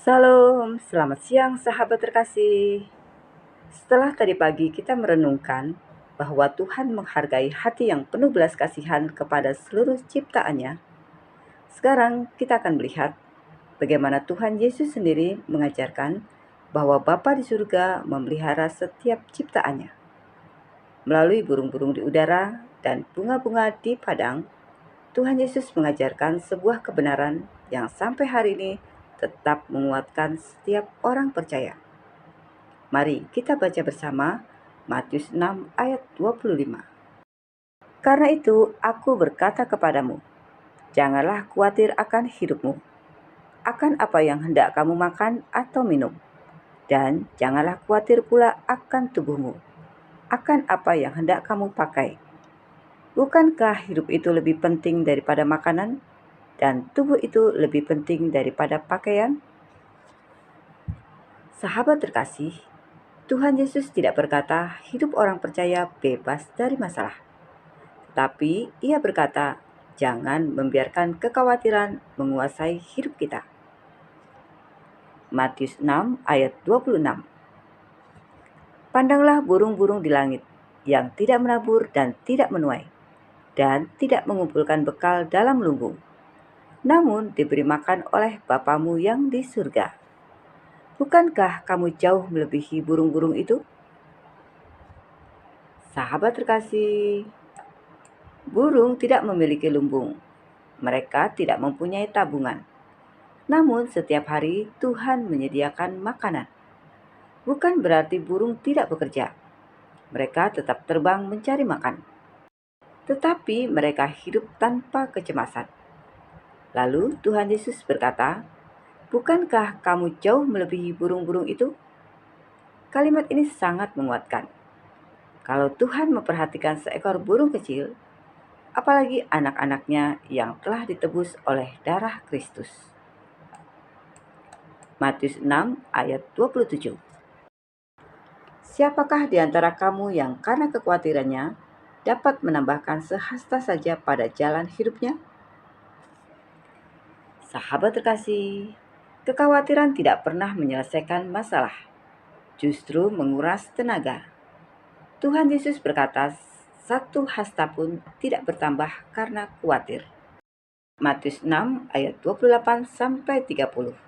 Salam, selamat siang sahabat terkasih. Setelah tadi pagi kita merenungkan bahwa Tuhan menghargai hati yang penuh belas kasihan kepada seluruh ciptaannya, sekarang kita akan melihat bagaimana Tuhan Yesus sendiri mengajarkan bahwa Bapa di surga memelihara setiap ciptaannya. Melalui burung-burung di udara dan bunga-bunga di padang, Tuhan Yesus mengajarkan sebuah kebenaran yang sampai hari ini tetap menguatkan setiap orang percaya. Mari kita baca bersama Matius 6 ayat 25. Karena itu aku berkata kepadamu, janganlah khawatir akan hidupmu, akan apa yang hendak kamu makan atau minum, dan janganlah khawatir pula akan tubuhmu, akan apa yang hendak kamu pakai. Bukankah hidup itu lebih penting daripada makanan, dan tubuh itu lebih penting daripada pakaian? Sahabat terkasih, Tuhan Yesus tidak berkata hidup orang percaya bebas dari masalah. Tetapi ia berkata, jangan membiarkan kekhawatiran menguasai hidup kita. Matius 6 ayat 26. Pandanglah burung-burung di langit yang tidak menabur dan tidak menuai, dan tidak mengumpulkan bekal dalam lumbung, namun diberi makan oleh Bapamu yang di surga. Bukankah kamu jauh melebihi burung-burung itu? Sahabat terkasih, burung tidak memiliki lumbung. Mereka tidak mempunyai tabungan. Namun setiap hari Tuhan menyediakan makanan. Bukan berarti burung tidak bekerja. Mereka tetap terbang mencari makan. Tetapi mereka hidup tanpa kecemasan. Lalu Tuhan Yesus berkata, bukankah kamu jauh melebihi burung-burung itu? Kalimat ini sangat menguatkan. Kalau Tuhan memperhatikan seekor burung kecil, apalagi anak-anaknya yang telah ditebus oleh darah Kristus. Matius 6 ayat 27. Siapakah di antara kamu yang karena kekhawatirannya dapat menambahkan sehasta saja pada jalan hidupnya? Sahabat terkasih, kekhawatiran tidak pernah menyelesaikan masalah, justru menguras tenaga. Tuhan Yesus berkata, satu hasta pun tidak bertambah karena khawatir. Matius 6 ayat 28 sampai 30.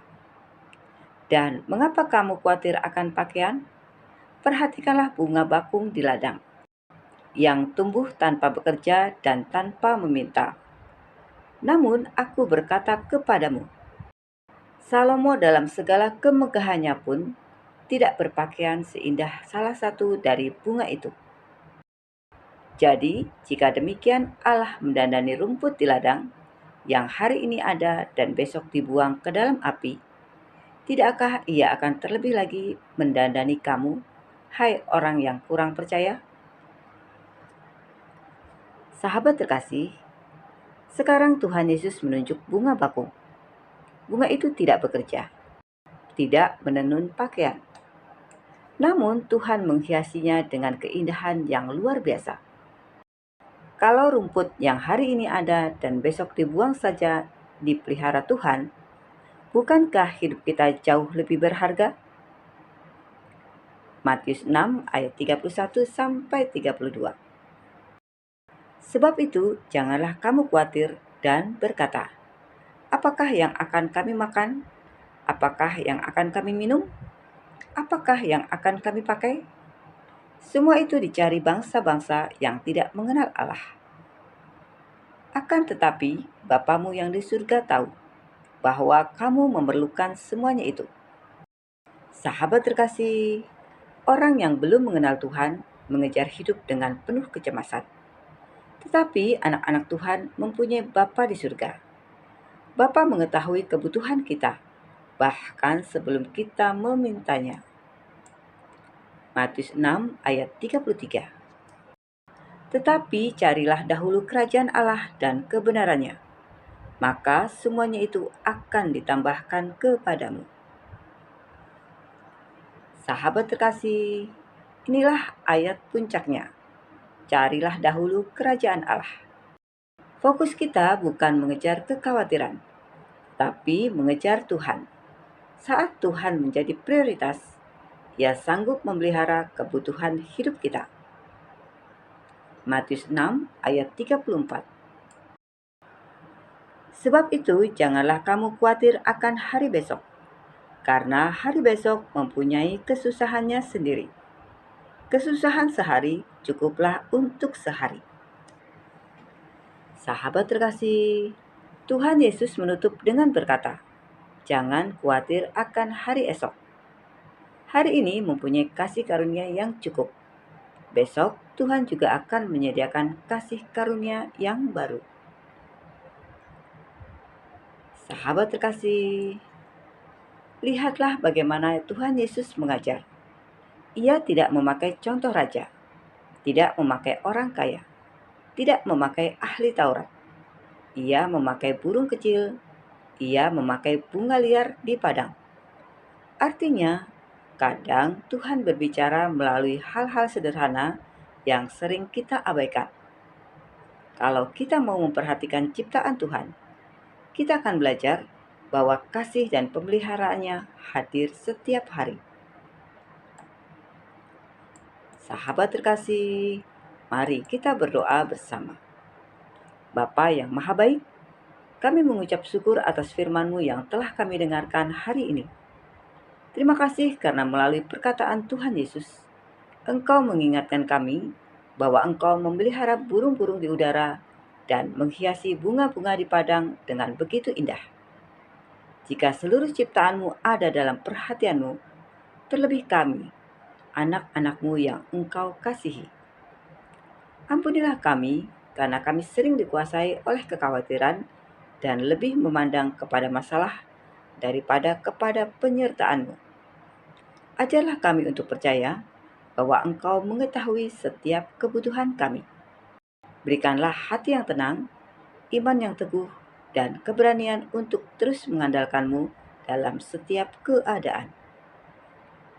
Dan mengapa kamu khawatir akan pakaian? Perhatikanlah bunga bakung di ladang, yang tumbuh tanpa bekerja dan tanpa meminta. Namun aku berkata kepadamu, Salomo dalam segala kemegahannya pun tidak berpakaian seindah salah satu dari bunga itu. Jadi, jika demikian Allah mendandani rumput di ladang, yang hari ini ada dan besok dibuang ke dalam api, tidakkah ia akan terlebih lagi mendandani kamu, hai orang yang kurang percaya? Sahabat terkasih, sekarang Tuhan Yesus menunjuk bunga bakung. Bunga itu tidak bekerja, tidak menenun pakaian. Namun Tuhan menghiasinya dengan keindahan yang luar biasa. Kalau rumput yang hari ini ada dan besok dibuang saja dipelihara Tuhan, bukankah hidup kita jauh lebih berharga? Matius 6 ayat 31 sampai 32. Sebab itu, janganlah kamu khawatir dan berkata, apakah yang akan kami makan? Apakah yang akan kami minum? Apakah yang akan kami pakai? Semua itu dicari bangsa-bangsa yang tidak mengenal Allah. Akan tetapi, Bapamu yang di surga tahu bahwa kamu memerlukan semuanya itu. Sahabat terkasih, orang yang belum mengenal Tuhan mengejar hidup dengan penuh kecemasan. Tetapi anak-anak Tuhan mempunyai Bapa di surga. Bapa mengetahui kebutuhan kita, bahkan sebelum kita memintanya. Matius 6 ayat 33. Tetapi carilah dahulu kerajaan Allah dan kebenarannya, maka semuanya itu akan ditambahkan kepadamu. Sahabat terkasih, inilah ayat puncaknya. Carilah dahulu kerajaan Allah. Fokus kita bukan mengejar kekhawatiran, tapi mengejar Tuhan. Saat Tuhan menjadi prioritas, Ia sanggup memelihara kebutuhan hidup kita. Matius 6 ayat 34. Sebab itu janganlah kamu khawatir akan hari besok, karena hari besok mempunyai kesusahannya sendiri. Kesusahan sehari cukuplah untuk sehari. Sahabat terkasih, Tuhan Yesus menutup dengan berkata, "Jangan khawatir akan hari esok. Hari ini mempunyai kasih karunia yang cukup. Besok Tuhan juga akan menyediakan kasih karunia yang baru." Sahabat terkasih, lihatlah bagaimana Tuhan Yesus mengajar. Ia tidak memakai contoh raja, tidak memakai orang kaya, tidak memakai ahli Taurat. Ia memakai burung kecil, ia memakai bunga liar di padang. Artinya, kadang Tuhan berbicara melalui hal-hal sederhana yang sering kita abaikan. Kalau kita mau memperhatikan ciptaan Tuhan, kita akan belajar bahwa kasih dan pemeliharaannya hadir setiap hari. Sahabat terkasih, mari kita berdoa bersama. Bapa yang Maha Baik, kami mengucap syukur atas firman-Mu yang telah kami dengarkan hari ini. Terima kasih karena melalui perkataan Tuhan Yesus, Engkau mengingatkan kami bahwa Engkau memelihara burung-burung di udara dan menghiasi bunga-bunga di padang dengan begitu indah. Jika seluruh ciptaan-Mu ada dalam perhatian-Mu, terlebih kami, anak-anak-Mu yang Engkau kasihi. Ampunilah kami karena kami sering dikuasai oleh kekhawatiran dan lebih memandang kepada masalah daripada kepada penyertaan-Mu. Ajarlah kami untuk percaya bahwa Engkau mengetahui setiap kebutuhan kami. Berikanlah hati yang tenang, iman yang teguh, dan keberanian untuk terus mengandalkan-Mu dalam setiap keadaan.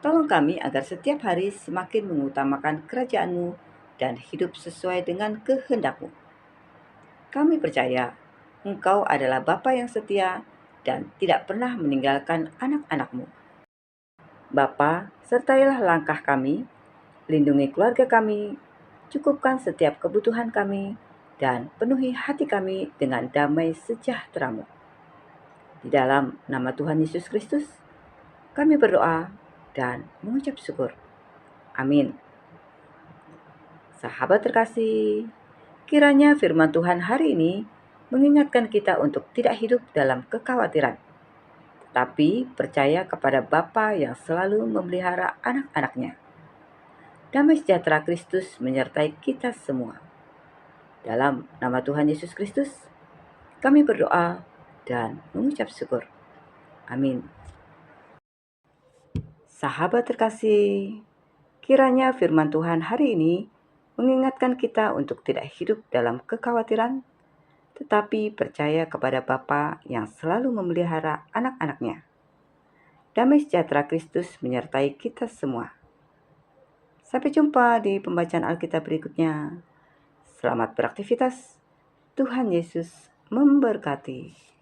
Tolong kami agar setiap hari semakin mengutamakan kerajaan-Mu dan hidup sesuai dengan kehendak-Mu. Kami percaya Engkau adalah Bapa yang setia dan tidak pernah meninggalkan anak-anak-Mu. Bapa, sertailah langkah kami, lindungi keluarga kami, cukupkan setiap kebutuhan kami, dan penuhi hati kami dengan damai sejahtera-Mu. Di dalam nama Tuhan Yesus Kristus, kami berdoa dan mengucap syukur. Amin. Sahabat terkasih, kiranya firman Tuhan hari ini mengingatkan kita untuk tidak hidup dalam kekhawatiran, tapi percaya kepada Bapa yang selalu memelihara anak-anaknya. Damai sejahtera Kristus menyertai kita semua. Dalam nama Tuhan Yesus Kristus, kami berdoa dan mengucap syukur. Amin. Sahabat terkasih, kiranya firman Tuhan hari ini mengingatkan kita untuk tidak hidup dalam kekhawatiran, tetapi percaya kepada Bapa yang selalu memelihara anak-anaknya. Damai sejahtera Kristus menyertai kita semua. Sampai jumpa di pembacaan Alkitab berikutnya. Selamat beraktivitas. Tuhan Yesus memberkati.